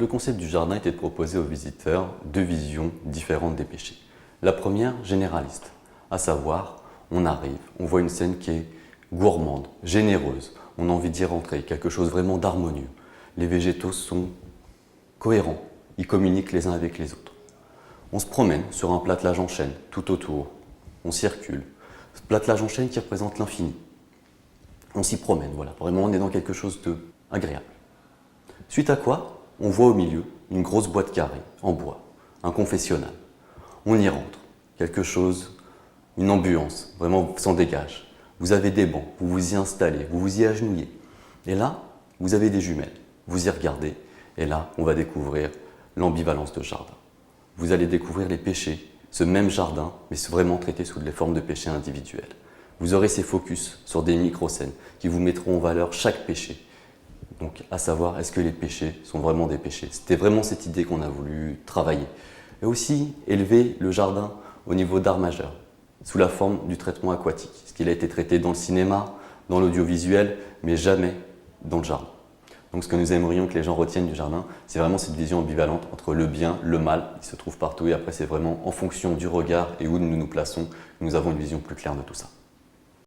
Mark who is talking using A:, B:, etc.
A: Le concept du jardin était de proposer aux visiteurs deux visions différentes des péchés. La première, généraliste, à savoir, on arrive, on voit une scène qui est gourmande, généreuse, on a envie d'y rentrer, quelque chose vraiment d'harmonieux. Les végétaux sont cohérents, ils communiquent les uns avec les autres. On se promène sur un platelage en chaîne, tout autour, on circule. Ce platelage en chaîne qui représente l'infini. On s'y promène, voilà, vraiment on est dans quelque chose d'agréable. Suite à quoi, on voit au milieu une grosse boîte carrée, en bois, un confessionnal. On y rentre, quelque chose, une ambiance, vraiment s'en dégage. Vous avez des bancs, vous vous y installez, vous vous y agenouillez. Et là, vous avez des jumelles, vous y regardez, et là, on va découvrir l'ambivalence de jardin. Vous allez découvrir les péchés, ce même jardin, mais vraiment traité sous les formes de péchés individuels. Vous aurez ces focus sur des micro-scènes qui vous mettront en valeur chaque péché. Donc, à savoir, est-ce que les péchés sont vraiment des péchés? C'était vraiment cette idée qu'on a voulu travailler. Et aussi, élever le jardin au niveau d'art majeur, sous la forme du traitement aquatique. Ce qu'il a été traité dans le cinéma, dans l'audiovisuel, mais jamais dans le jardin. Donc ce que nous aimerions que les gens retiennent du jardin, c'est vraiment cette vision ambivalente entre le bien, le mal, il se trouve partout, et après c'est vraiment en fonction du regard et où nous nous plaçons, nous avons une vision plus claire de tout ça.